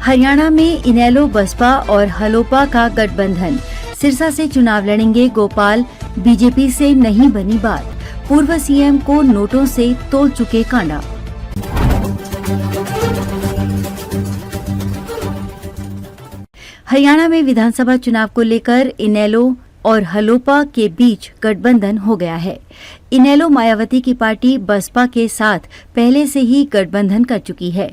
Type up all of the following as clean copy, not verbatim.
हरियाणा में इनेलो बसपा और हलोपा का गठबंधन। सिरसा से चुनाव लड़ेंगे गोपाल, बीजेपी से नहीं बनी बात। पूर्व सीएम को नोटों से तोल चुके कांडा। हरियाणा में विधानसभा चुनाव को लेकर इनेलो और हलोपा के बीच गठबंधन हो गया है। इनेलो मायावती की पार्टी बसपा के साथ पहले से ही गठबंधन कर चुकी है।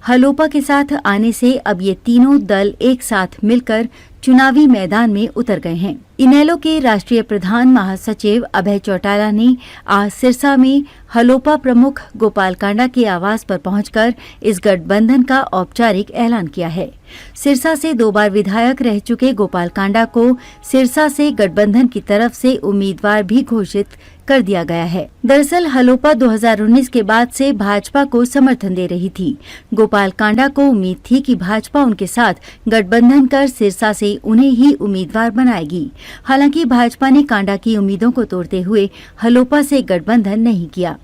हलोपा के साथ आने से अब ये तीनों दल एक साथ मिलकर चुनावी मैदान में उतर गए हैं। इनेलो के राष्ट्रीय प्रधान महासचिव अभय चौटाला ने आज सिरसा में हलोपा प्रमुख गोपाल कांडा के आवास पर पहुंचकर इस गठबंधन का औपचारिक ऐलान किया है। सिरसा से 2 बार विधायक रह चुके गोपाल कांडा को सिरसा से गठबंधन की तरफ से उम्मीदवार भी घोषित कर दिया गया है। दरअसल हलोपा 2019 के बाद से भाजपा को समर्थन दे रही थी। गोपाल कांडा को उम्मीद थी कि भाजपा उनके साथ गठबंधन कर सिरसा से उन्हें ही उम्मीदवार बनाएगी। हालांकि भाजपा ने कांडा की उम्मीदों को तोड़ते हुए हलोपा से गठबंधन नहीं किया।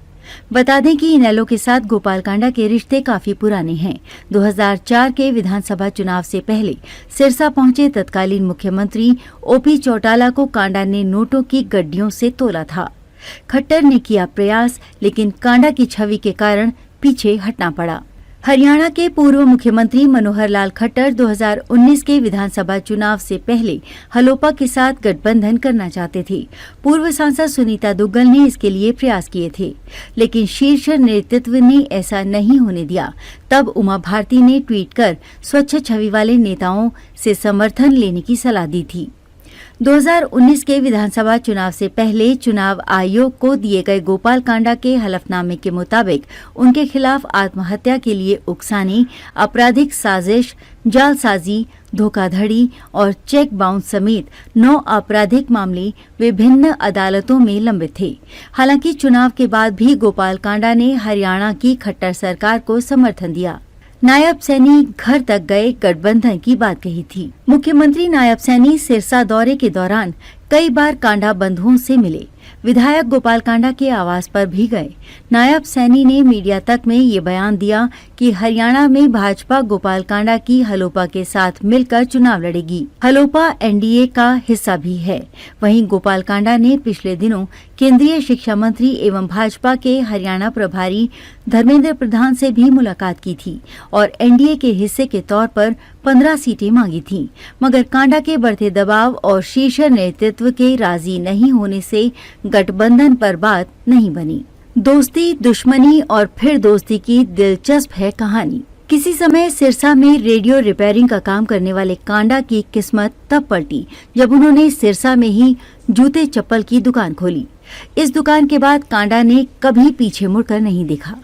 बता दें कि इनेलो के साथ गोपाल कांडा के रिश्ते काफी पुराने हैं। 2004 के विधानसभा चुनाव से पहले सिरसा पहुंचे तत्कालीन मुख्यमंत्री ओपी चौटाला को कांडा ने नोटों की गड्डियों से तोला था। खट्टर ने किया प्रयास, लेकिन कांडा की छवि के कारण पीछे हटना पड़ा। हरियाणा के पूर्व मुख्यमंत्री मनोहर लाल खट्टर 2019 के विधानसभा चुनाव से पहले हलोपा के साथ गठबंधन करना चाहते थे। पूर्व सांसद सुनीता दुग्गल ने इसके लिए प्रयास किए थे, लेकिन शीर्ष नेतृत्व ने ऐसा नहीं होने दिया। तब उमा भारती ने ट्वीट कर स्वच्छ छवि वाले नेताओं से समर्थन लेने की सलाह दी थी। 2019 के विधानसभा चुनाव से पहले चुनाव आयोग को दिए गए गोपाल कांडा के हलफनामे के मुताबिक उनके खिलाफ आत्महत्या के लिए उकसाने, आपराधिक साजिश, जालसाजी, धोखाधड़ी और चेक बाउंस समेत 9 आपराधिक मामले विभिन्न अदालतों में लंबित थे। हालांकि चुनाव के बाद भी गोपाल कांडा ने हरियाणा की खट्टर सरकार को समर्थन दिया। नायब सैनी घर तक गए, गठबंधन की बात कही थी। मुख्यमंत्री नायब सैनी सिरसा दौरे के दौरान कई बार कांडा बंधुओं से मिले। विधायक गोपाल कांडा के आवास पर भी गए। नायब सैनी ने मीडिया तक में ये बयान दिया कि हरियाणा में भाजपा गोपाल कांडा की हलोपा के साथ मिलकर चुनाव लड़ेगी। हलोपा एनडीए का हिस्सा भी है। वहीं गोपाल कांडा ने पिछले दिनों केंद्रीय शिक्षा मंत्री एवं भाजपा के हरियाणा प्रभारी धर्मेंद्र प्रधान से भी मुलाकात की थी और एनडीए के हिस्से के तौर पर 15 सीटें मांगी थीं। मगर कांडा के बढ़ते दबाव और शीर्ष नेतृत्व के राजी नहीं होने से गठबंधन पर बात नहीं बनी। दोस्ती, दुश्मनी और फिर दोस्ती की दिलचस्प है कहानी। किसी समय सिरसा में रेडियो रिपेयरिंग का काम करने वाले कांडा की किस्मत तब पलटी जब उन्होंने सिरसा में ही जूते चप्पल की दुकान खोली। इस दुकान के बाद कांडा ने कभी पीछे मुड़कर नहीं देखा।